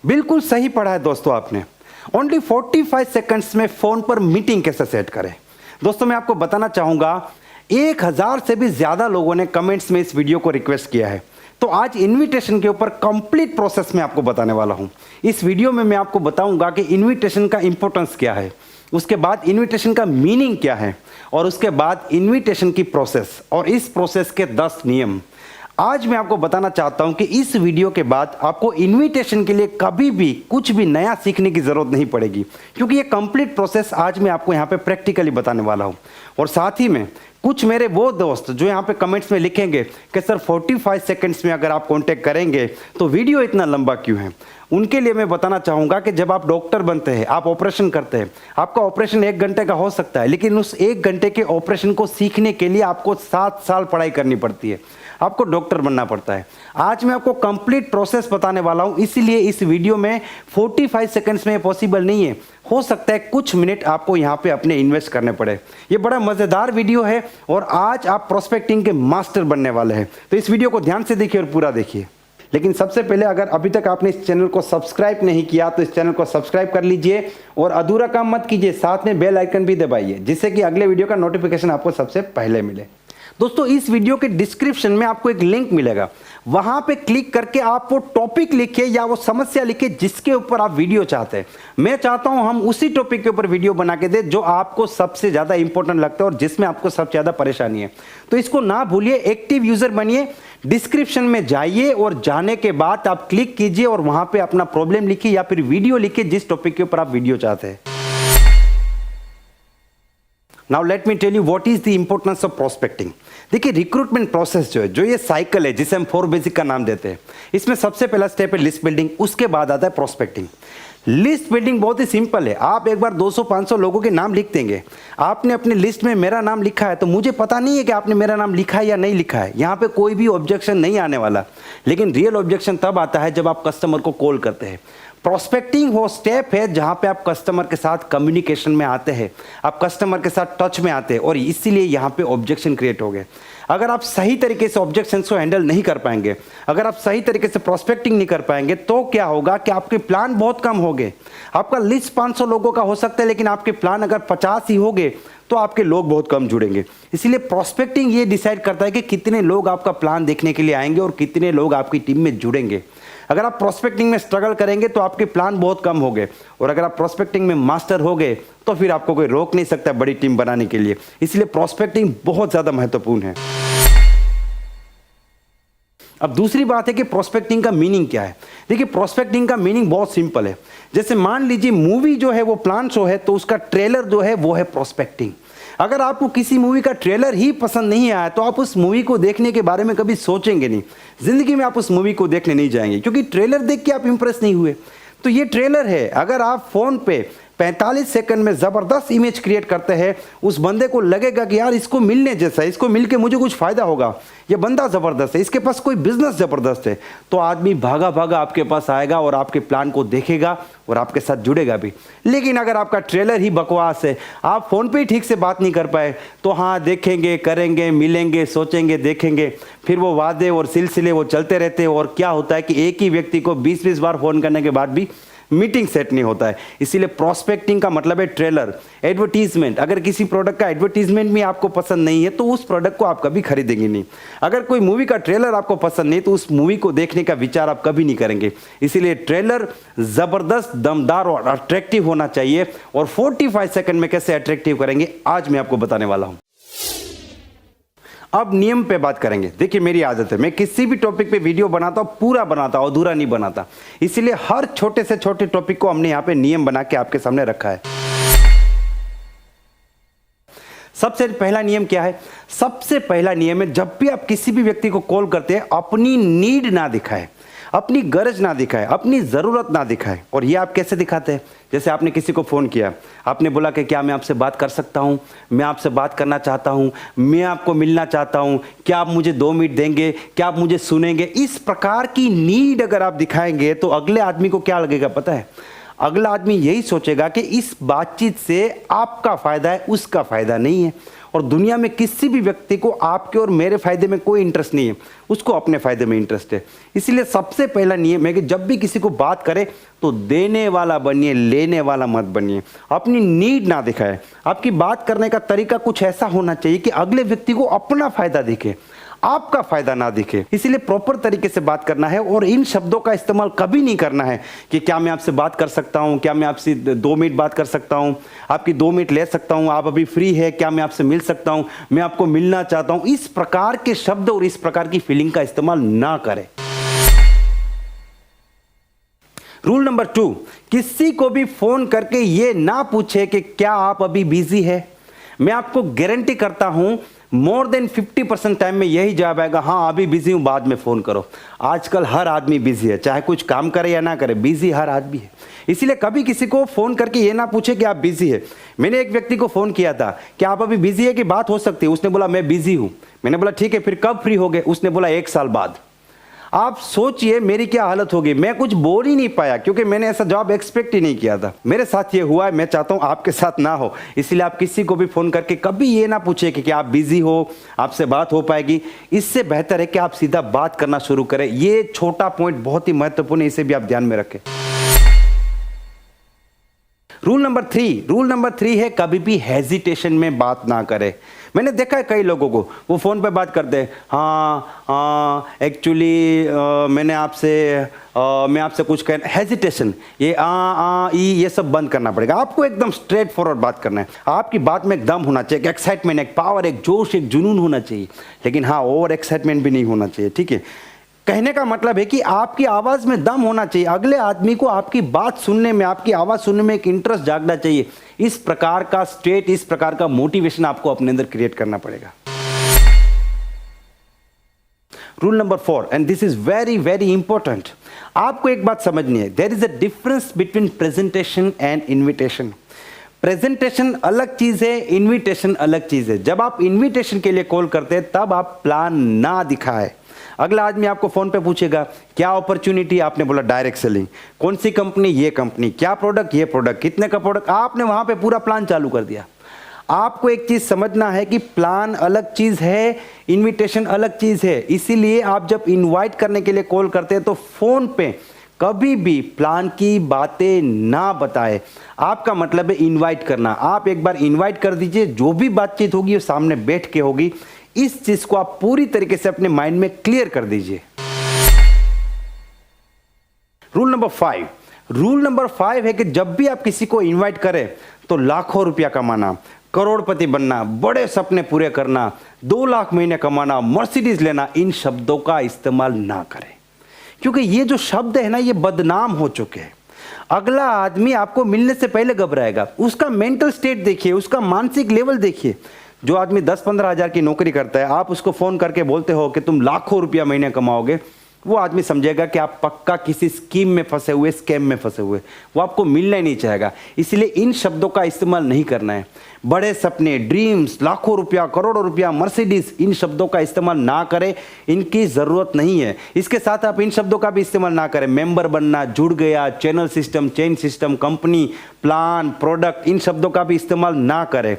बिल्कुल सही पढ़ा है दोस्तों आपने। ओनली 45 सेकंड्स में फोन पर मीटिंग कैसे सेट करें। दोस्तों मैं आपको बताना चाहूंगा 1000 से भी ज्यादा लोगों ने कमेंट्स में इस वीडियो को रिक्वेस्ट किया है, तो आज इनविटेशन के ऊपर कंप्लीट प्रोसेस में आपको बताने वाला हूं। इस वीडियो में मैं आपको बताऊंगा कि इनविटेशन का इंपॉर्टेंस क्या है, उसके बाद इनविटेशन का मीनिंग क्या है, और उसके बाद इनविटेशन की प्रोसेस और इस प्रोसेस के 10 नियम। आज मैं आपको बताना चाहता हूं कि इस वीडियो के बाद आपको इनविटेशन के लिए कभी भी कुछ भी नया सीखने की जरूरत नहीं पड़ेगी, क्योंकि ये कंप्लीट प्रोसेस आज मैं आपको यहाँ पे प्रैक्टिकली बताने वाला हूं। और साथ ही में कुछ मेरे वो दोस्त जो यहाँ पे कमेंट्स में लिखेंगे कि सर 45 सेकंड्स में अगर आप कांटेक्ट करेंगे तो वीडियो इतना लंबा क्यों है, उनके लिए मैं बताना चाहूँगा कि जब आप डॉक्टर बनते हैं, आप ऑपरेशन करते हैं, आपका ऑपरेशन 1 घंटे का हो सकता है, लेकिन उस 1 घंटे के ऑपरेशन को सीखने के लिए आपको 7 साल पढ़ाई करनी पड़ती है, आपको डॉक्टर बनना पड़ता है। आज मैं आपको कंप्लीट प्रोसेस बताने वाला हूं, इसीलिए इस वीडियो में 45 सेकंड्स में पॉसिबल नहीं है, हो सकता है कुछ मिनट आपको यहां पे अपने इन्वेस्ट करने पड़े। ये बड़ा मजेदार वीडियो है और आज आप प्रोस्पेक्टिंग के मास्टर बनने वाले हैं, तो इस वीडियो को ध्यान से देखिए और पूरा देखिए। लेकिन सबसे पहले अगर अभी तक आपने इस चैनल को सब्सक्राइब नहीं किया तो इस चैनल को सब्सक्राइब कर लीजिए और अधूरा काम मत कीजिए, साथ में बेल आइकन भी दबाइए जिससे कि अगले वीडियो का नोटिफिकेशन आपको सबसे पहले मिले। दोस्तों इस वीडियो के डिस्क्रिप्शन में आपको एक लिंक मिलेगा, वहां पे क्लिक करके आप वो टॉपिक लिखिए या वो समस्या लिखिए जिसके ऊपर आप वीडियो चाहते हैं। मैं चाहता हूं हम उसी टॉपिक के ऊपर वीडियो बना के दे जो आपको सबसे ज्यादा इंपॉर्टेंट लगता है और जिसमें आपको सबसे ज्यादा परेशानी है। तो इसको ना भूलिए, एक्टिव यूजर बनिए, डिस्क्रिप्शन में जाइए और जाने के बाद आप क्लिक कीजिए और वहां पे अपना प्रॉब्लम लिखिए या फिर वीडियो लिखिए जिस टॉपिक के ऊपर आप वीडियो चाहते हैं। Now let me tell you what is the importance of prospecting. देखिए रिक्रूटमेंट प्रोसेस जो ये साइकिल है जिसे हम 4 बेसिक का नाम देते हैं, इसमें सबसे पहला स्टेप है लिस्ट बिल्डिंग, उसके बाद आता है प्रोस्पेक्टिंग। लिस्ट बिल्डिंग बहुत ही सिंपल है, आप एक बार 200-500 लोगों के नाम लिख देंगे। आपने अपनी लिस्ट में मेरा नाम लिखा है तो मुझे पता नहीं है कि आपने मेरा नाम लिखा है या नहीं लिखा है, यहाँ पे कोई भी ऑब्जेक्शन नहीं आने वाला। लेकिन रियल ऑब्जेक्शन तब आता है जब आप कस्टमर को कॉल करते हैं। प्रोस्पेक्टिंग वो स्टेप है जहां पे आप कस्टमर के साथ कम्युनिकेशन में आते हैं, आप कस्टमर के साथ टच में आते हैं और इसीलिए यहां पे ऑब्जेक्शन क्रिएट हो गए। अगर आप सही तरीके से ऑब्जेक्शन को हैंडल नहीं कर पाएंगे, अगर आप सही तरीके से प्रोस्पेक्टिंग नहीं कर पाएंगे तो क्या होगा कि आपके प्लान बहुत कम हो गए। आपका लिस्ट 500 लोगों का हो सकता है, लेकिन आपके प्लान अगर 50 ही हो गए तो आपके लोग बहुत कम जुड़ेंगे। इसीलिए प्रोस्पेक्टिंग ये डिसाइड करता है कि कितने लोग आपका प्लान देखने के लिए आएंगे और कितने लोग आपकी टीम में जुड़ेंगे। अगर आप प्रोस्पेक्टिंग में स्ट्रगल करेंगे तो आपके प्लान बहुत कम हो गए, और अगर आप प्रोस्पेक्टिंग में मास्टर हो गए तो फिर आपको कोई रोक नहीं सकता बड़ी टीम बनाने के लिए। इसलिए प्रोस्पेक्टिंग बहुत ज्यादा महत्वपूर्ण है। अब दूसरी बात है कि प्रोस्पेक्टिंग का मीनिंग क्या है। देखिए प्रोस्पेक्टिंग का मीनिंग बहुत सिंपल है। जैसे मान लीजिए मूवी जो है वो प्लान शो है, तो उसका ट्रेलर जो है वो है प्रोस्पेक्टिंग। अगर आपको किसी मूवी का ट्रेलर ही पसंद नहीं आया तो आप उस मूवी को देखने के बारे में कभी सोचेंगे नहीं, जिंदगी में आप उस मूवी को देखने नहीं जाएंगे, क्योंकि ट्रेलर देख के आप इंप्रेस नहीं हुए। तो ये ट्रेलर है। अगर आप फोन पे 45 सेकंड में जबरदस्त इमेज क्रिएट करते हैं, उस बंदे को लगेगा कि यार इसको मिलने जैसा है, इसको मिलके मुझे कुछ फायदा होगा, ये बंदा जबरदस्त है, इसके पास कोई बिजनेस जबरदस्त है, तो आदमी भागा भागा आपके पास आएगा और आपके प्लान को देखेगा और आपके साथ जुड़ेगा भी। लेकिन अगर आपका ट्रेलर ही बकवास है, आप फोन पे ही ठीक से बात नहीं कर पाए, तो हाँ देखेंगे, करेंगे, मिलेंगे, सोचेंगे, देखेंगे, फिर वो वादे और सिलसिले वो चलते रहते हैं। और क्या होता है कि एक ही व्यक्ति को 20-20 बार फोन करने के बाद भी मीटिंग सेट नहीं होता है। इसीलिए प्रोस्पेक्टिंग का मतलब है ट्रेलर, एडवर्टीजमेंट। अगर किसी प्रोडक्ट का एडवर्टीजमेंट भी आपको पसंद नहीं है तो उस प्रोडक्ट को आप कभी खरीदेंगे नहीं। अगर कोई मूवी का ट्रेलर आपको पसंद नहीं तो उस मूवी को देखने का विचार आप कभी नहीं करेंगे। इसीलिए ट्रेलर जबरदस्त, दमदार और अट्रैक्टिव होना चाहिए। और 45 सेकंड में कैसे अट्रैक्टिव करेंगे आज मैं आपको बताने वाला हूं। अब नियम पे बात करेंगे। देखिए मेरी आदत है, मैं किसी भी टॉपिक पे वीडियो बनाता हूं पूरा बनाता हूं, अधूरा नहीं बनाता। इसीलिए हर छोटे से छोटे टॉपिक को हमने यहां पे नियम बना के आपके सामने रखा है। सबसे पहला नियम क्या है? सबसे पहला नियम है जब भी आप किसी भी व्यक्ति को कॉल करते हैं अपनी नीड ना दिखाए, अपनी गरज ना दिखाए, अपनी जरूरत ना दिखाए। और ये आप कैसे दिखाते हैं? जैसे आपने किसी को फोन किया, आपने बोला कि क्या मैं आपसे बात कर सकता हूं, मैं आपसे बात करना चाहता हूं, मैं आपको मिलना चाहता हूं, क्या आप मुझे 2 मिनट देंगे, क्या आप मुझे सुनेंगे। इस प्रकार की नीड अगर आप दिखाएंगे तो अगले आदमी को क्या लगेगा पता है? अगला आदमी यही सोचेगा कि इस बातचीत से आपका फायदा है, उसका फायदा नहीं है। और दुनिया में किसी भी व्यक्ति को आपके और मेरे फायदे में कोई इंटरेस्ट नहीं है, उसको अपने फायदे में इंटरेस्ट है। इसलिए सबसे पहला नियम है कि जब भी किसी को बात करे तो देने वाला बनिए, लेने वाला मत बनिए। अपनी नीड ना दिखाए। आपकी बात करने का तरीका कुछ ऐसा होना चाहिए कि अगले व्यक्ति को अपना फायदा दिखे, आपका फायदा ना दिखे। इसीलिए प्रॉपर तरीके से बात करना है और इन शब्दों का इस्तेमाल कभी नहीं करना है कि क्या मैं आपसे बात कर सकता हूं, क्या मैं आपसे 2 मिनट बात कर सकता हूं, आपकी 2 मिनट ले सकता हूं, आप अभी फ्री है, क्या मैं आपसे मिल सकता हूं, मैं आपको मिलना चाहता हूं। इस प्रकार के शब्द और इस प्रकार की फीलिंग का इस्तेमाल ना करें। रूल नंबर 2, किसी को भी फोन करके ये ना पूछे कि क्या आप अभी बिजी है। मैं आपको गारंटी करता हूं मोर देन 50% टाइम में यही जवाब आएगा, हाँ अभी बिजी हूं, बाद में फोन करो। आजकल हर आदमी बिजी है, चाहे कुछ काम करे या ना करे, बिजी हर आदमी है। इसीलिए कभी किसी को फोन करके ये ना पूछे कि आप बिजी है। मैंने एक व्यक्ति को फोन किया था कि आप अभी बिजी है कि बात हो सकती है, उसने बोला मैं बिजी हूं। मैंने बोला ठीक है, फिर कब फ्री हो गए? उसने बोला 1 साल बाद। आप सोचिए मेरी क्या हालत होगी। मैं कुछ बोल ही नहीं पाया क्योंकि मैंने ऐसा जवाब एक्सपेक्ट ही नहीं किया था। मेरे साथ ये हुआ है, मैं चाहता हूं आपके साथ ना हो। इसलिए आप किसी को भी फोन करके कभी ये ना पूछे कि आप बिजी हो, आपसे बात हो पाएगी। इससे बेहतर है कि आप सीधा बात करना शुरू करें। ये छोटा पॉइंट बहुत ही महत्वपूर्ण है, इसे भी आप ध्यान में रखें। रूल नंबर 3 है कभी भी हेजिटेशन में बात ना करें। मैंने देखा है कई लोगों को, वो फोन पे बात करते हैं, हाँ एक्चुअली मैं आपसे कुछ कह, हेजिटेशन, ये ये सब बंद करना पड़ेगा। आपको एकदम स्ट्रेट फॉरवर्ड बात करना है। आपकी बात में एक दम होना चाहिए, एक एक्साइटमेंट, एक पावर, एक जोश, एक जुनून होना चाहिए। लेकिन हाँ, ओवर एक्साइटमेंट भी नहीं होना चाहिए, ठीक है। कहने का मतलब है कि आपकी आवाज में दम होना चाहिए। अगले आदमी को आपकी बात सुनने में, आपकी आवाज सुनने में एक इंटरेस्ट जागना चाहिए। इस प्रकार का स्टेट, इस प्रकार का मोटिवेशन आपको अपने अंदर क्रिएट करना पड़ेगा। Rule number 4, and this is very very important. आपको एक बात समझनी है, there is a difference between presentation and invitation. Presentation अलग चीज है, इन्विटेशन अलग चीज है। जब आप इन्विटेशन के लिए कॉल करते हैं तब आप प्लान ना दिखाए। अगला आदमी आपको फोन पे पूछेगा क्या अपॉर्चुनिटी, आपने बोला डायरेक्ट सेलिंग, कौन सी कंपनी, ये कंपनी, क्या प्रोडक्ट, ये प्रोडक्ट, कितने का प्रोडक्ट, आपने वहां पे पूरा प्लान चालू कर दिया। आपको एक चीज समझना है कि प्लान अलग चीज है, इनविटेशन अलग चीज है। इसीलिए आप जब इनवाइट करने के लिए कॉल करते हैं तो फोन पे कभी भी प्लान की बातें ना बताएं। आपका मतलब है इनवाइट करना। आप एक बार इनवाइट कर दीजिए, जो भी बातचीत होगी वो सामने बैठ के होगी। इस चीज को आप पूरी तरीके से अपने माइंड में क्लियर कर दीजिए। रूल नंबर 5 है कि जब भी आप किसी को इनवाइट करें तो लाखों रुपया कमाना, करोड़पति बनना, बड़े सपने पूरे करना, 2 लाख महीने कमाना, मर्सिडीज लेना, इन शब्दों का इस्तेमाल ना करें। क्योंकि ये जो शब्द है ना, ये बदनाम हो चुके हैं। अगला आदमी आपको मिलने से पहले घबराएगा। उसका मेंटल स्टेट देखिए, उसका मानसिक लेवल देखिए। जो आदमी 10-15 हजार की नौकरी करता है, आप उसको फोन करके बोलते हो कि तुम लाखों रुपया महीने कमाओगे, वो आदमी समझेगा कि आप पक्का किसी स्कीम में फंसे हुए, स्कैम में फंसे हुए। वो आपको मिलना ही नहीं चाहेगा। इसलिए इन शब्दों का इस्तेमाल नहीं करना है। बड़े सपने, ड्रीम्स, लाखों रुपया, करोड़ों रुपया, मर्सिडीज, इन शब्दों का इस्तेमाल ना करें। इनकी जरूरत नहीं है। इसके साथ आप इन शब्दों का भी इस्तेमाल ना करें। मेंबर बनना, जुड़ गया, channel system, chain system, company, plan, product, इन शब्दों का भी इस्तेमाल ना करें।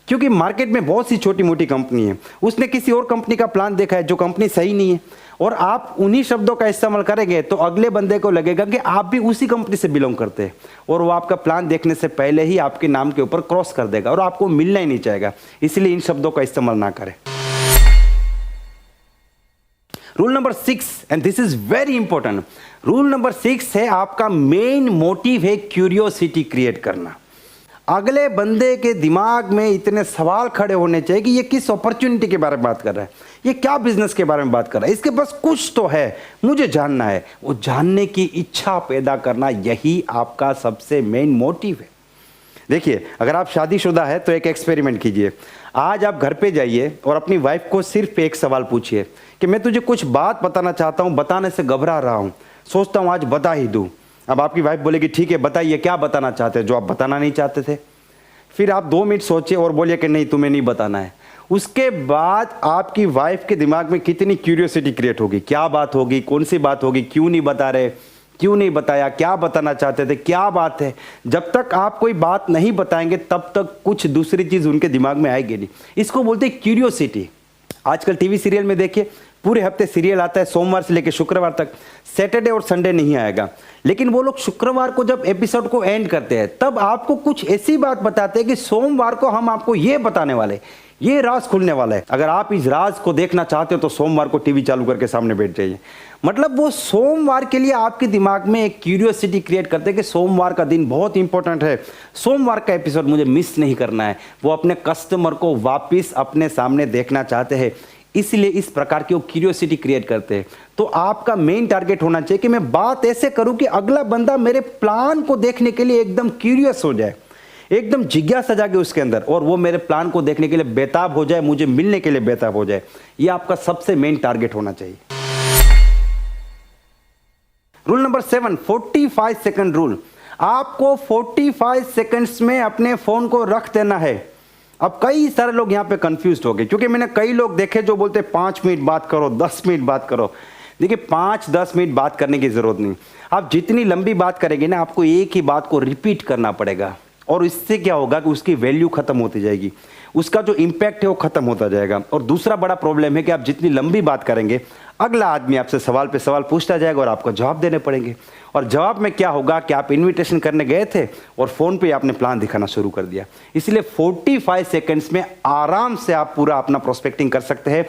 क्योंकि मार्केट में बहुत सी छोटी मोटी कंपनी है, उसने किसी और कंपनी का प्लान देखा है जो कंपनी सही नहीं है, और आप उन्हीं शब्दों का इस्तेमाल करेंगे तो अगले बंदे को लगेगा कि आप भी उसी कंपनी से बिलोंग करते हैं, और वो आपका प्लान देखने से पहले ही आपके नाम के ऊपर क्रॉस कर देगा और आपको मिलना ही नहीं चाहेगा। इसलिए इन शब्दों का इस्तेमाल ना करें। Rule number 6, and this is very important. Rule number 6 है आपका मेन मोटिव है क्यूरियोसिटी क्रिएट करना। अगले बंदे के दिमाग में इतने सवाल खड़े होने चाहिए कि ये किस अपॉर्चुनिटी के बारे में बात कर रहा है, ये क्या बिजनेस के बारे में बात कर रहा है, इसके पास कुछ तो है, मुझे जानना है। वो जानने की इच्छा पैदा करना, यही आपका सबसे मेन मोटिव है। देखिए, अगर आप शादीशुदा है तो एक एक्सपेरिमेंट कीजिए। आज आप घर पे जाइए और अपनी वाइफ को सिर्फ एक सवाल पूछिए कि मैं तुझे कुछ बात बताना चाहता हूँ, बताने से घबरा रहा हूँ, सोचता हूँ आज बता ही दूँ। अब आपकी वाइफ बोलेगी ठीक है बताइए क्या बताना चाहते हैं जो आप बताना नहीं चाहते थे। फिर आप 2 मिनट सोचिए और बोलिए कि नहीं तुम्हें नहीं बताना है। उसके बाद आपकी वाइफ के दिमाग में कितनी क्यूरियोसिटी क्रिएट होगी, क्या बात होगी, कौन सी बात होगी, क्यों नहीं बता रहे, क्यों नहीं बताया, क्या बताना चाहते थे, क्या बात है। जब तक आप कोई बात नहीं बताएंगे तब तक कुछ दूसरी चीज़ उनके दिमाग में आएगी नहीं। इसको बोलते हैं क्यूरियोसिटी। आजकल टीवी सीरियल में देखिए, पूरे हफ्ते सीरियल आता है, सोमवार से लेकर शुक्रवार तक, सैटरडे और संडे नहीं आएगा। लेकिन वो लोग शुक्रवार को जब एपिसोड को एंड करते हैं तब आपको कुछ ऐसी बात बताते हैं कि सोमवार को हम आपको ये बताने वाले, ये राज खुलने वाला है। अगर आप इस राज को देखना चाहते हो तो सोमवार को टीवी चालू करके सामने बैठ जाइए। मतलब वो सोमवार के लिए आपके दिमाग में एक क्यूरियोसिटी क्रिएट करते हैं कि सोमवार का दिन बहुत इंपॉर्टेंट है, सोमवार का एपिसोड मुझे मिस नहीं करना है। वो अपने कस्टमर को वापस अपने सामने देखना चाहते हैं, इसलिए इस प्रकार की वो क्यूरियोसिटी क्रिएट करते हैं। तो आपका मेन टारगेट होना चाहिए कि मैं बात ऐसे करूं कि अगला बंदा मेरे प्लान को देखने के लिए एकदम क्यूरियस हो जाए, एकदम जिज्ञासा जागे उसके अंदर, और वो मेरे प्लान को देखने के लिए बेताब हो जाए, मुझे मिलने के लिए बेताब हो जाए। ये आपका सबसे मेन टारगेट होना चाहिए। Rule number 7, 45 second rule. आपको 45 सेकंड्स में अपने फोन को रख देना है। अब कई सारे लोग यहां पे कंफ्यूज हो गए, क्योंकि मैंने कई लोग देखे जो बोलते 5 मिनट बात करो, 10 मिनट बात करो। देखिए 5-10 मिनट बात करने की जरूरत नहीं। आप जितनी लंबी बात करेंगे ना, आपको एक ही बात को रिपीट करना पड़ेगा, और इससे क्या होगा कि उसकी वैल्यू खत्म होती जाएगी, उसका जो इम्पैक्ट है वो खत्म होता जाएगा। और दूसरा बड़ा प्रॉब्लम है कि आप जितनी लंबी बात करेंगे, अगला आदमी आपसे सवाल पे सवाल पूछता जाएगा और आपको जवाब देने पड़ेंगे। और जवाब में क्या होगा कि आप इनविटेशन करने गए थे और फोन पे आपने प्लान दिखाना शुरू कर दिया। इसलिए 45 सेकंड्स में आराम से आप पूरा अपना प्रोस्पेक्टिंग कर सकते हैं।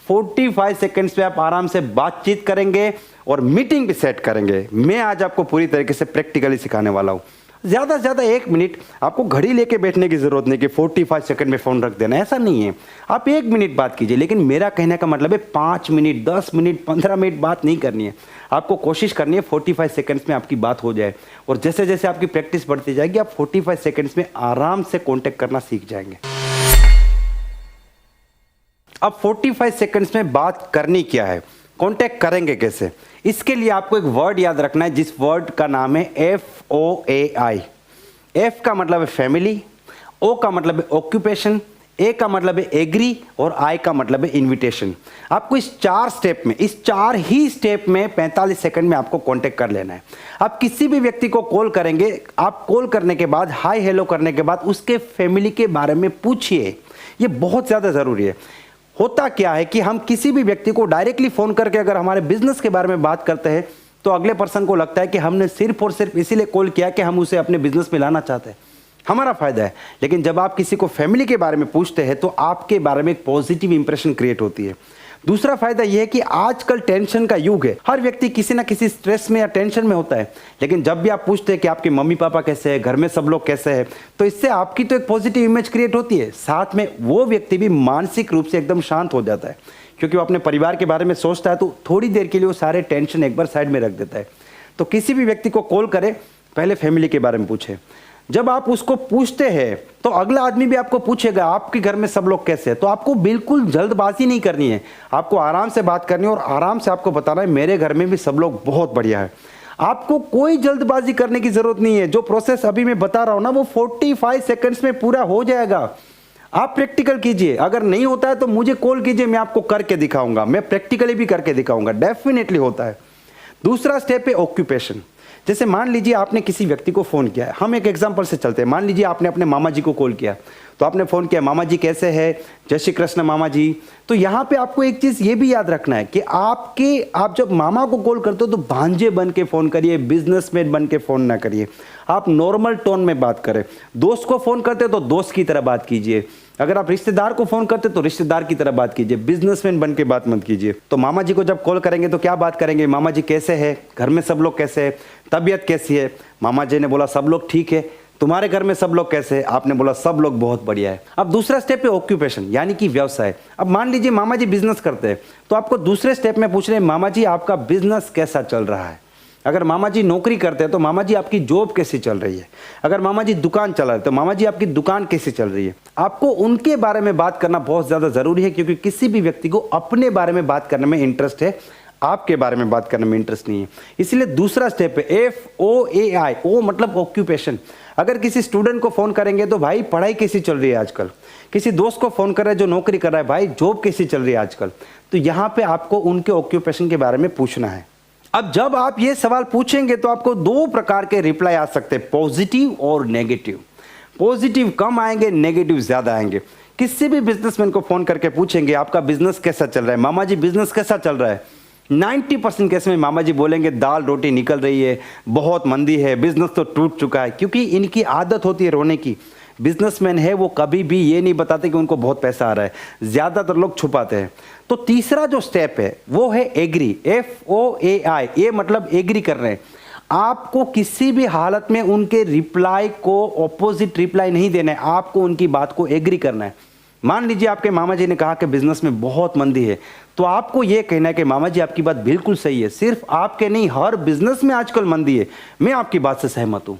45 सेकंड्स में आप आराम से बातचीत करेंगे और मीटिंग भी सेट करेंगे। मैं आज आपको पूरी तरीके से प्रैक्टिकली सिखाने वाला हूं। ज़्यादा से ज़्यादा 1 मिनट, आपको घड़ी लेके बैठने की ज़रूरत नहीं कि 45 सेकंड में फ़ोन रख देना, ऐसा नहीं है। आप 1 मिनट बात कीजिए, लेकिन मेरा कहने का मतलब है 5 मिनट, 10 मिनट, 15 मिनट बात नहीं करनी है। आपको कोशिश करनी है 45 सेकंड्स में आपकी बात हो जाए, और जैसे जैसे आपकी प्रैक्टिस बढ़ती जाएगी आप 45 सेकंड्स में आराम से कॉन्टेक्ट करना सीख जाएंगे। अब 45 सेकंड्स में बात करनी क्या है, कॉन्टेक्ट करेंगे कैसे, इसके लिए आपको एक वर्ड याद रखना है, जिस वर्ड का नाम है FOAI। F का मतलब है फैमिली, O का मतलब है ऑक्यूपेशन, A का मतलब है एग्री, और I का मतलब है इनविटेशन। आपको इस 4 स्टेप में, इस 4 ही स्टेप में 45 सेकंड में आपको कांटेक्ट कर लेना है। आप किसी भी व्यक्ति को कॉल करेंगे, आप कॉल करने के बाद हाय हेलो करने के बाद उसके फैमिली के बारे में पूछिए। ये बहुत ज़्यादा ज़रूरी है। होता क्या है कि हम किसी भी व्यक्ति को डायरेक्टली फ़ोन करके अगर हमारे बिजनेस के बारे में बात करते हैं तो अगले पर्सन को लगता है कि हमने सिर्फ और सिर्फ इसीलिए कॉल किया कि हम उसे अपने बिजनेस में लाना चाहते हैं, हमारा फायदा है। लेकिन जब आप किसी को फैमिली के बारे में पूछते हैं तो आपके बारे में एक पॉजिटिव इंप्रेशन क्रिएट होती है। दूसरा फायदा यह है कि आजकल टेंशन का युग है, हर व्यक्ति किसी ना किसी स्ट्रेस में या टेंशन में होता है। लेकिन जब भी आप पूछते हैं कि आपके मम्मी पापा कैसे हैं, घर में सब लोग कैसे हैं, तो इससे आपकी तो एक पॉजिटिव इमेज क्रिएट होती है, साथ में वो व्यक्ति भी मानसिक रूप से एकदम शांत हो जाता है, क्योंकि वो अपने परिवार के बारे में सोचता है। तो थोड़ी देर के लिए वो सारे टेंशन एक बार साइड में रख देता है। तो किसी भी व्यक्ति को कॉल करें, पहले फैमिली के बारे में पूछे। जब आप उसको पूछते हैं तो अगला आदमी भी आपको पूछेगा आपके घर में सब लोग कैसे हैं। तो आपको बिल्कुल जल्दबाजी नहीं करनी है, आपको आराम से बात करनी है और आराम से आपको बताना है मेरे घर में भी सब लोग बहुत बढ़िया है। आपको कोई जल्दबाजी करने की जरूरत नहीं है। जो प्रोसेस अभी मैं बता रहा हूं ना, वो 45 सेकंड्स में पूरा हो जाएगा। आप प्रैक्टिकल कीजिए, अगर नहीं होता है तो मुझे कॉल कीजिए, मैं आपको करके दिखाऊंगा, मैं प्रैक्टिकली भी करके दिखाऊंगा, डेफिनेटली होता है। दूसरा स्टेप है ऑक्यूपेशन। जैसे मान लीजिए आपने किसी व्यक्ति को फ़ोन किया है, हम एक एग्जांपल से चलते हैं। मान लीजिए आपने अपने मामा जी को कॉल किया, तो आपने फ़ोन किया, मामा जी कैसे हैं, जय श्री कृष्ण मामा जी। तो यहाँ पे आपको एक चीज़ ये भी याद रखना है कि आप जब मामा को कॉल करते हो तो भांजे बन के फ़ोन करिए, बिजनेसमैन बन के फ़ोन ना करिए। आप नॉर्मल टोन में बात करें। दोस्त को फ़ोन करते तो दोस्त की तरह बात कीजिए। अगर आप रिश्तेदार को फ़ोन करते तो रिश्तेदार की तरह बात कीजिए, बिजनेसमैन बन के बात मत कीजिए। तो मामा जी को जब कॉल करेंगे तो क्या बात करेंगे, मामा जी कैसे हैं, घर में सब लोग कैसे हैं, तबीयत कैसी है। मामा जी ने बोला सब लोग ठीक है। तुम्हारे घर में सब लोग कैसे हैं, आपने बोला सब लोग बहुत बढ़िया है। अब दूसरा स्टेप है ऑक्यूपेशन, यानी कि व्यवसाय। अब मान लीजिए मामा जी बिजनेस करते हैं, तो आपको दूसरे स्टेप में पूछ रहे हैं मामा जी आपका बिजनेस कैसा चल रहा है। अगर मामा जी नौकरी करते हैं तो मामा जी आपकी जॉब कैसी चल रही है। अगर मामा जी दुकान चला रहे हैं तो मामा जी आपकी दुकान कैसी चल रही है। आपको उनके बारे में बात करना बहुत ज़्यादा ज़रूरी है, क्योंकि किसी भी व्यक्ति को अपने बारे में बात करने में इंटरेस्ट है, आपके बारे में बात करने में इंटरेस्ट नहीं है। इसलिए दूसरा स्टेप है FOAI। ओ मतलब ऑक्यूपेशन। अगर किसी स्टूडेंट को फ़ोन करेंगे तो भाई पढ़ाई कैसी चल रही है आजकल। किसी दोस्त को फ़ोन कर रहे हैं जो नौकरी कर रहा है, भाई जॉब कैसी चल रही है आजकल। तो यहाँ पे आपको उनके ऑक्यूपेशन के बारे में पूछना है। अब जब आप ये सवाल पूछेंगे तो आपको दो प्रकार के रिप्लाई आ सकते हैं, पॉजिटिव और नेगेटिव। पॉजिटिव कम आएंगे, नेगेटिव ज्यादा आएंगे। किसी भी बिजनेसमैन को फोन करके पूछेंगे आपका बिजनेस कैसा चल रहा है, मामा जी बिजनेस कैसा चल रहा है, 90% केस में मामा जी बोलेंगे दाल रोटी निकल रही है, बहुत मंदी है, बिजनेस तो टूट चुका है। क्योंकि इनकी आदत होती है रोने की। बिजनेसमैन है वो कभी भी ये नहीं बताते कि उनको बहुत पैसा आ रहा है, ज्यादातर लोग छुपाते हैं। तो तीसरा जो स्टेप है वो है एग्री, FOAI, ये मतलब एग्री कर रहे हैं। आपको किसी भी हालत में उनके रिप्लाई को ऑपोजिट रिप्लाई नहीं देना है, आपको उनकी बात को एग्री करना है। मान लीजिए आपके मामा जी ने कहा कि बिजनेस में बहुत मंदी है, तो आपको यह कहना है कि मामा जी आपकी बात बिल्कुल सही है, सिर्फ आपके नहीं हर बिजनेस में आजकल मंदी है, मैं आपकी बात से सहमत हूं।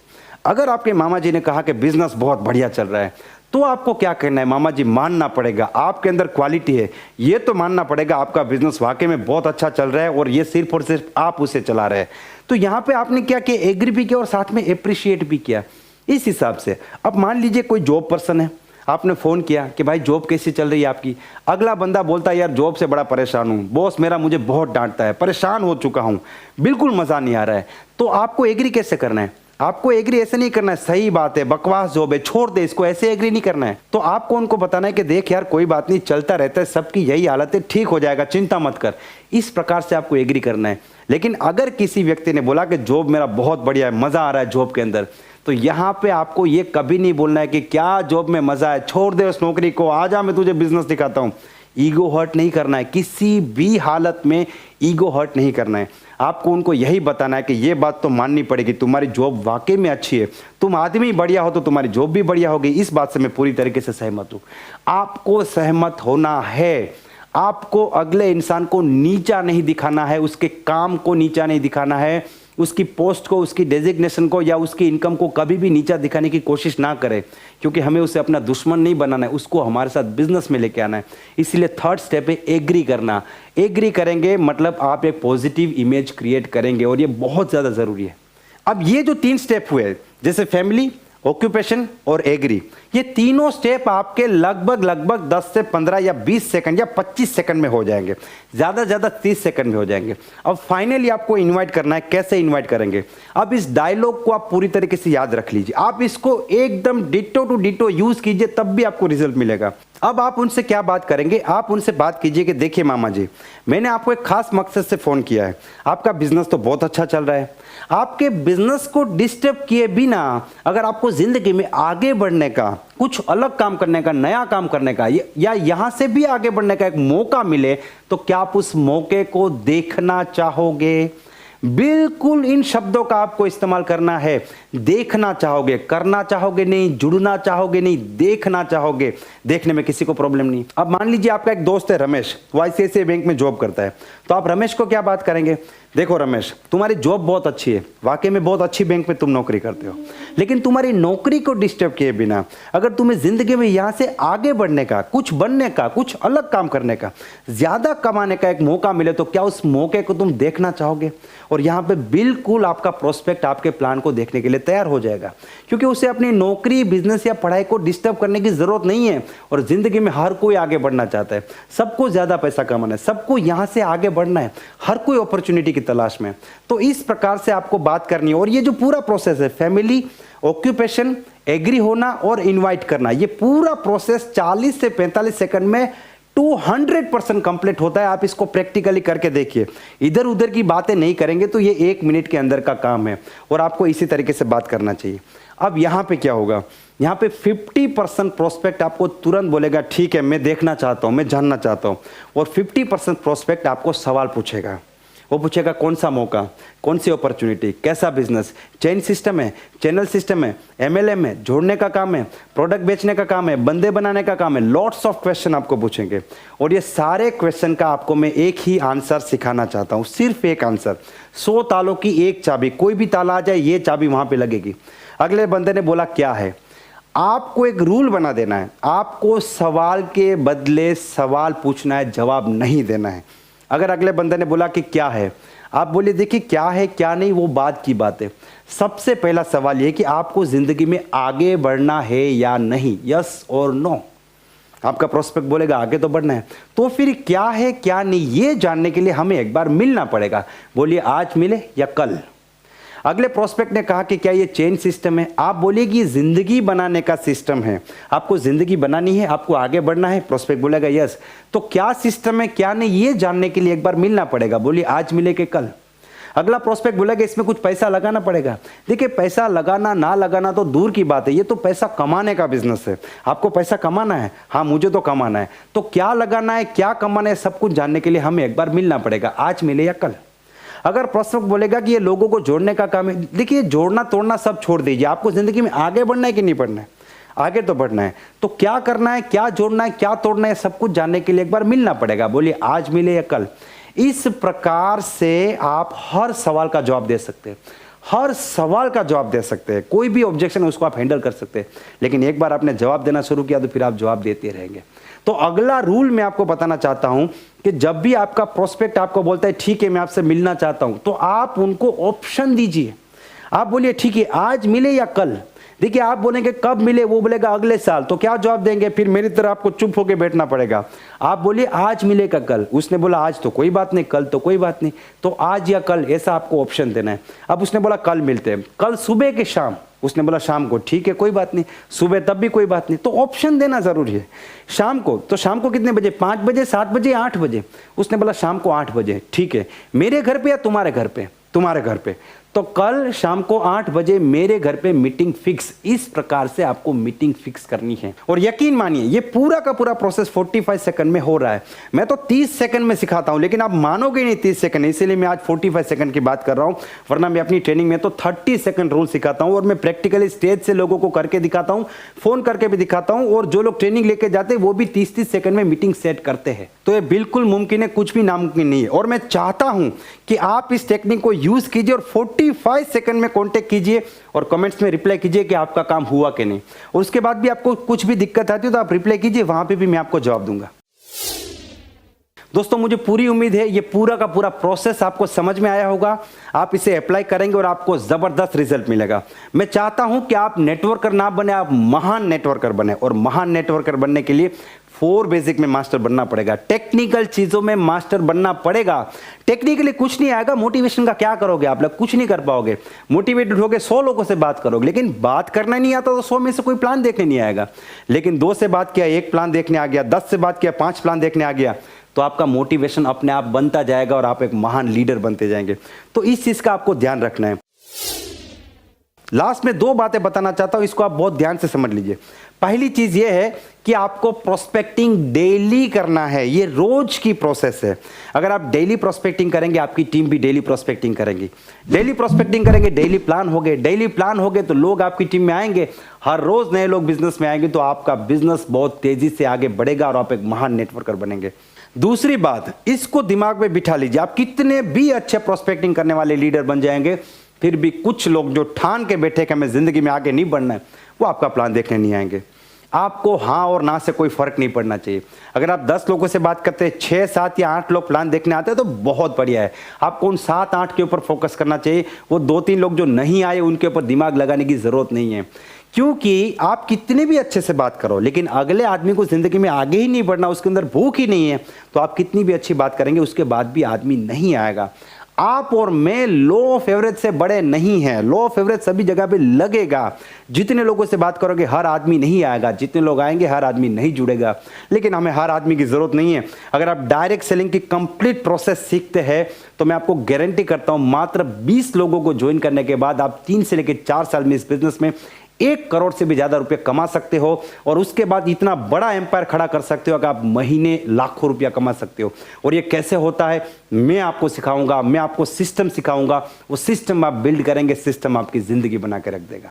अगर आपके मामा जी ने कहा कि बिजनेस बहुत बढ़िया चल रहा है, तो आपको क्या करना है, मामा जी मानना पड़ेगा आपके अंदर क्वालिटी है, ये तो मानना पड़ेगा आपका बिजनेस वाकई में बहुत अच्छा चल रहा है और ये सिर्फ और सिर्फ आप उसे चला रहे हैं। तो यहां पे आपने क्या किया, एग्री भी किया और साथ में अप्रिशिएट भी किया। इस हिसाब से अब मान लीजिए कोई जॉब पर्सन है, आपने फोन किया कि भाई जॉब कैसी चल रही है आपकी। अगला बंदा बोलता है यार जॉब से बड़ा परेशान हूं, बॉस मेरा मुझे बहुत डांटता है, परेशान हो चुका हूं, बिल्कुल मजा नहीं आ रहा है। तो आपको एग्री कैसे करना है, आपको एग्री ऐसे नहीं करना है, सही बात है बकवास जॉब है छोड़ दे इसको, ऐसे एग्री नहीं करना है। तो आपको उनको बताना है कि देख यार कोई बात नहीं, चलता रहता है, सबकी यही हालत है, ठीक हो जाएगा, चिंता मत कर। इस प्रकार से आपको एग्री करना है। लेकिन अगर किसी व्यक्ति ने बोला कि जॉब मेरा बहुत बढ़िया है, मजा आ रहा है जॉब के अंदर, तो यहां पे आपको ये कभी नहीं बोलना है कि क्या जॉब में मजा है, छोड़ दे उस नौकरी को, आजा मैं तुझे बिजनेस दिखाता हूं। ईगो हर्ट नहीं करना है, किसी भी हालत में ईगो हर्ट नहीं करना है। आपको उनको यही बताना है कि ये बात तो माननी पड़ेगी, तुम्हारी जॉब वाकई में अच्छी है, तुम आदमी बढ़िया हो तो तुम्हारी जॉब भी बढ़िया होगी। इस बात से मैं पूरी तरीके से सहमत हूं। आपको सहमत होना है, आपको अगले इंसान को नीचा नहीं दिखाना है, उसके काम को नीचा नहीं दिखाना है, उसकी पोस्ट को, उसकी डेजिग्नेशन को या उसकी इनकम को कभी भी नीचा दिखाने की कोशिश ना करें, क्योंकि हमें उसे अपना दुश्मन नहीं बनाना है, उसको हमारे साथ बिजनेस में लेके आना है। इसलिए थर्ड स्टेप है एग्री करना। एग्री करेंगे मतलब आप एक पॉजिटिव इमेज क्रिएट करेंगे और ये बहुत ज़्यादा ज़रूरी है। अब ये जो 3 स्टेप हुए, जैसे फैमिली, ऑक्यूपेशन और एग्री, ये तीनों स्टेप आपके लगभग 10 से 15 या 20 सेकंड या 25 सेकंड में हो जाएंगे, ज्यादा ज्यादा 30 सेकंड में हो जाएंगे। अब फाइनली आपको इनवाइट करना है। कैसे इनवाइट करेंगे, अब इस डायलॉग को आप पूरी तरीके से याद रख लीजिए, आप इसको एकदम डिटो टू डिटो यूज कीजिए, तब भी आपको रिजल्ट मिलेगा। अब आप उनसे क्या बात करेंगे, आप उनसे बात कीजिए कि देखिए मामा जी, मैंने आपको एक खास मकसद से फोन किया है, आपका बिजनेस तो बहुत अच्छा चल रहा है, आपके बिजनेस को डिस्टर्ब किए बिना अगर आपको जिंदगी में आगे बढ़ने का, कुछ अलग काम करने का, नया काम करने का या यहां से भी आगे बढ़ने का एक मौका मिले, तो क्या आप उस मौके को देखना चाहोगे? बिल्कुल इन शब्दों का आपको इस्तेमाल करना है। देखना चाहोगे, करना चाहोगे नहीं, जुड़ना चाहोगे नहीं, देखना चाहोगे। देखने में किसी को प्रॉब्लम नहीं। अब मान लीजिए आपका एक दोस्त है रमेश, वो ICICI बैंक में जॉब करता है, तो आप रमेश को क्या बात करेंगे, देखो रमेश तुम्हारी जॉब बहुत अच्छी है, वाकई में बहुत अच्छी बैंक में तुम नौकरी करते हो, लेकिन तुम्हारी नौकरी को डिस्टर्ब किए बिना अगर तुम्हें जिंदगी में यहां से आगे बढ़ने का, कुछ बनने का, कुछ अलग काम करने का, ज्यादा कमाने का एक मौका मिले, तो क्या उस मौके को तुम देखना चाहोगे? और यहां पे बिल्कुल आपका प्रोस्पेक्ट आपके प्लान को देखने के लिए तैयार हो जाएगा, क्योंकि उसे अपनी नौकरी, बिजनेस या पढ़ाई को डिस्टर्ब करने की जरूरत नहीं है। और जिंदगी में हर कोई आगे बढ़ना चाहता है, सबको ज्यादा पैसा कमाना है, सबको यहां से आगे बढ़ना है, हर कोई अपॉर्चुनिटी की तलाश में। तो इस प्रकार से आपको बात करनी है। और ये जो पूरा प्रोसेस है, फैमिली, ऑक्यूपेशन, एग्री होना और इनवाइट करना, ये पूरा प्रोसेस 40 से 45 सेकंड में 200% कंप्लीट होता है। आप इसको प्रैक्टिकली करके देखिए, इधर उधर की बातें नहीं करेंगे तो ये 1 मिनट के अंदर का काम है और आपको इसी तरीके से बात करना चाहिए। अब यहां पे क्या होगा, यहां पे 50% प्रोस्पेक्ट आपको तुरंत बोलेगा ठीक है मैं देखना चाहता हूं, मैं जानना चाहता हूं, और 50% प्रोस्पेक्ट आपको सवाल पूछेगा। वो पूछेगा कौन सा मौका, कौन सी अपॉर्चुनिटी, कैसा बिजनेस, चेन सिस्टम है, चैनल सिस्टम है, MLM है, जोड़ने का काम है, प्रोडक्ट बेचने का काम है, बंदे बनाने का काम है, लॉट्स ऑफ क्वेश्चन आपको पूछेंगे। और ये सारे क्वेश्चन का आपको मैं एक ही आंसर सिखाना चाहता हूँ, सिर्फ एक आंसर। 100 तालों की एक चाबी, कोई भी ताला आ जाए ये चाबी वहां पे लगेगी। अगले बंदे ने बोला क्या है, आपको एक रूल बना देना है, आपको सवाल के बदले सवाल पूछना है, जवाब नहीं देना है। अगर अगले बंदे ने बोला कि क्या है, आप बोलिए देखिए क्या है क्या नहीं वो बात की बात है। सबसे पहला सवाल ये कि आपको जिंदगी में आगे बढ़ना है या नहीं, यस और नो। आपका प्रोस्पेक्ट बोलेगा आगे तो बढ़ना है, तो फिर क्या है क्या नहीं ये जानने के लिए हमें एक बार मिलना पड़ेगा। बोलिए आज मिले या कल। अगले प्रोस्पेक्ट ने कहा कि क्या ये चेन सिस्टम है, आप बोलिए कि ये जिंदगी बनाने का सिस्टम है, आपको जिंदगी बनानी है, आपको आगे बढ़ना है। प्रोस्पेक्ट बोलेगा यस। तो क्या सिस्टम है क्या नहीं ये जानने के लिए एक बार मिलना पड़ेगा। बोलिए आज मिले कि कल। अगला प्रोस्पेक्ट बोलेगा इसमें कुछ पैसा लगाना पड़ेगा। देखिए पैसा लगाना ना लगाना तो दूर की बात है, ये तो पैसा कमाने का बिजनेस है। आपको पैसा कमाना है, हाँ मुझे तो कमाना है, तो क्या लगाना है क्या कमाना है सब कुछ जानने के लिए हमें एक बार मिलना पड़ेगा, आज मिले या कल। अगर प्रोस्पेक्ट बोलेगा कि ये लोगों को जोड़ने का काम है, देखिए जोड़ना तोड़ना सब छोड़ दीजिए, आपको जिंदगी में आगे बढ़ना है कि नहीं बढ़ना है, आगे तो बढ़ना है। तो क्या करना है क्या जोड़ना है क्या तोड़ना है सब कुछ जानने के लिए एक बार मिलना पड़ेगा। बोलिए आज मिले या कल। इस प्रकार से आप हर सवाल का जवाब दे सकते हैं, हर सवाल का जवाब दे सकते हैं, कोई भी ऑब्जेक्शन है उसको आप हैंडल कर सकते हैं। लेकिन एक बार आपने जवाब देना शुरू किया तो फिर आप जवाब देते रहेंगे। तो अगला रूल मैं आपको बताना चाहता हूं कि जब भी आपका प्रोस्पेक्ट आपको बोलता है ठीक है मैं आपसे मिलना चाहता हूं, तो आप उनको ऑप्शन दीजिए। आप बोलिए ठीक है आज मिले या कल। देखिए आप बोलेंगे कब मिले, वो बोलेगा अगले साल, तो क्या जवाब देंगे, फिर मेरी तरह आपको चुप होकर बैठना पड़ेगा। आप बोलिए आज मिले का कल, उसने बोला आज तो कोई बात नहीं, कल तो कोई बात नहीं, तो आज या कल ऐसा आपको ऑप्शन देना है। अब उसने बोला कल मिलते हैं, कल सुबह के शाम, उसने बोला शाम को, ठीक है कोई बात नहीं, सुबह तब भी कोई बात नहीं, तो ऑप्शन देना जरूरी है। शाम को, तो शाम को कितने बजे, 5 बजे 7 बजे 8 बजे, उसने बोला शाम को 8 बजे, ठीक है मेरे घर पे या तुम्हारे घर पे, तुम्हारे घर पे, तो कल शाम को 8 बजे मेरे घर पे मीटिंग फिक्स। इस प्रकार से आपको मीटिंग फिक्स करनी है। और यकीन मानिए ये पूरा का पूरा प्रोसेस 45 सेकंड में हो रहा है। मैं तो 30 सेकंड में सिखाता हूं, लेकिन आप मानोगे नहीं 30 सेकंड, इसीलिए मैं आज 45 सेकंड की बात कर रहा हूं, वरना मैं अपनी ट्रेनिंग में तो 30 सेकंड रूल सिखाता हूं। और मैं प्रैक्टिकली स्टेज से लोगों को करके दिखाता हूं, फोन करके भी दिखाता हूं, और जो लोग ट्रेनिंग लेके जाते हैं वो भी 30-30 सेकंड में मीटिंग सेट करते हैं। तो ये बिल्कुल मुमकिन है, कुछ भी नामुमकिन नहीं है। और मैं चाहता हूं कि आप इस टेक्निक को यूज कीजिए और 45 सेकंड में कांटेक्ट कीजिए और कमेंट्स में रिप्लाई कीजिए कि आपका काम हुआ कि नहीं। और उसके बाद भी आपको कुछ भी दिक्कत आती है तो आप रिप्लाई कीजिए, वहां पे भी मैं आपको जवाब दूंगा। दोस्तों मुझे पूरी उम्मीद है ये पूरा का पूरा प्रोसेस आपको समझ में आया होगा। आप इसे अप्लाई करेंगे और आपको जबरदस्त रिजल्ट मिलेगा। मैं चाहता हूं कि आप नेटवर्कर ना बने, आप महान नेटवर्कर बने। और महान नेटवर्कर बनने के लिए 4 बेसिक में मास्टर बनना पड़ेगा, टेक्निकल चीजों में मास्टर बनना पड़ेगा। टेक्निकली कुछ नहीं आएगा, मोटिवेशन का क्या करोगे आप लोग, कुछ नहीं कर पाओगे। मोटिवेटेड होगे 100 लोगों से बात करोगे, लेकिन बात करना नहीं आता तो 100 में से कोई प्लान देखने नहीं आएगा। लेकिन 2 से बात किया 1 प्लान देखने आ गया, 10 से बात किया 5 प्लान देखने आ गया, तो आपका मोटिवेशन अपने आप बनता जाएगा और आप एक महान लीडर बनते जाएंगे। तो इस चीज का आपको ध्यान रखना है। लास्ट में 2 बातें बताना चाहता हूं, इसको आप बहुत ध्यान से समझ लीजिए। पहली चीज यह है कि आपको प्रोस्पेक्टिंग डेली करना है, ये रोज की प्रोसेस है। अगर आप डेली प्रोस्पेक्टिंग करेंगे, आपकी टीम भी डेली प्रोस्पेक्टिंग करेंगे। डेली प्रोस्पेक्टिंग करेंगे, डेली प्लान होगे, डेली प्लान होगे तो लोग आपकी टीम में आएंगे, हर रोज नए लोग बिजनेस में आएंगे, तो आपका बिजनेस बहुत तेजी से आगे बढ़ेगा और आप एक महान नेटवर्कर बनेंगे। दूसरी बात, इसको दिमाग में बिठा लीजिए, आप कितने भी अच्छे प्रोस्पेक्टिंग करने वाले लीडर बन जाएंगे, फिर भी कुछ लोग जो ठान के बैठे कि हमें जिंदगी में आगे नहीं बढ़ना है, वो आपका प्लान देखने नहीं आएंगे। आपको हाँ और ना से कोई फर्क नहीं पड़ना चाहिए। अगर आप 10 लोगों से बात करते हैं, 6, 7 या 8 लोग प्लान देखने आते हैं तो बहुत बढ़िया है। आपको उन 7, 8 के ऊपर फोकस करना चाहिए। वो 2-3 लोग जो नहीं आए उनके ऊपर दिमाग लगाने की जरूरत नहीं है, क्योंकि आप कितने भी अच्छे से बात करो, लेकिन अगले आदमी को जिंदगी में आगे ही नहीं बढ़ना, उसके अंदर भूख ही नहीं है, तो आप कितनी भी अच्छी बात करेंगे उसके बाद भी आदमी नहीं आएगा। आप और मैं लो ऑफ एवरेज से बड़े नहीं हैं। लो ऑफ एवरेज सभी जगह पे लगेगा। जितने लोगों से बात करोगे हर आदमी नहीं आएगा, जितने लोग आएंगे हर आदमी नहीं जुड़ेगा। लेकिन हमें हर आदमी की जरूरत नहीं है। अगर आप डायरेक्ट सेलिंग की कंप्लीट प्रोसेस सीखते हैं तो मैं आपको गारंटी करता हूं मात्र 20 लोगों को ज्वाइन करने के बाद आप 3 से लेकर 4 साल में इस बिजनेस में 1 करोड़ से भी ज्यादा रुपए कमा सकते हो। और उसके बाद इतना बड़ा एम्पायर खड़ा कर सकते हो कि आप महीने लाखों रुपया कमा सकते हो। और ये कैसे होता है मैं आपको सिखाऊंगा, मैं आपको सिस्टम सिखाऊंगा। वो सिस्टम आप बिल्ड करेंगे, सिस्टम आपकी जिंदगी बना के रख देगा।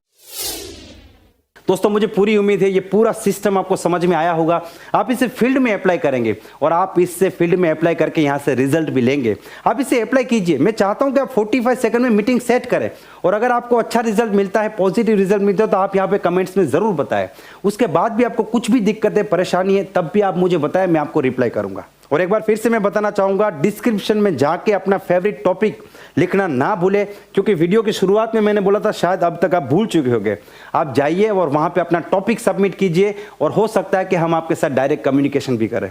दोस्तों मुझे पूरी उम्मीद है ये पूरा सिस्टम आपको समझ में आया होगा। आप इसे फील्ड में अप्लाई करेंगे और आप इससे फील्ड में अप्लाई करके यहां से रिजल्ट भी लेंगे। आप इसे अप्लाई कीजिए। मैं चाहता हूं कि आप 45 सेकंड में मीटिंग सेट करें। और अगर आपको अच्छा रिजल्ट मिलता है, पॉजिटिव रिजल्ट मिलता है, तो आप यहां पे कमेंट्स में जरूर बताएं। उसके बाद भी आपको कुछ भी दिक्कत है, परेशानी है, तब भी आप मुझे बताएं, मैं आपको रिप्लाई करूंगा। और एक बार फिर से मैं बताना चाहूंगा, डिस्क्रिप्शन में जाके अपना फेवरेट टॉपिक लिखना ना भूले, क्योंकि वीडियो की शुरुआत में मैंने बोला था शायद अब तक आप भूल चुके होंगे। आप जाइए और वहां पे अपना टॉपिक सबमिट कीजिए और हो सकता है कि हम आपके साथ डायरेक्ट कम्युनिकेशन भी करें।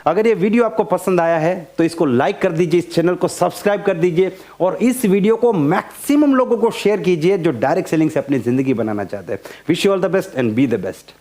अगर ये वीडियो आपको पसंद आया है तो इसको लाइक कर दीजिए, इस चैनल को सब्सक्राइब कर दीजिए और इस वीडियो को मैक्सिमम लोगों को शेयर कीजिए जो डायरेक्ट सेलिंग से अपनी जिंदगी बनाना चाहते हैं। Wish you all the best and be the best.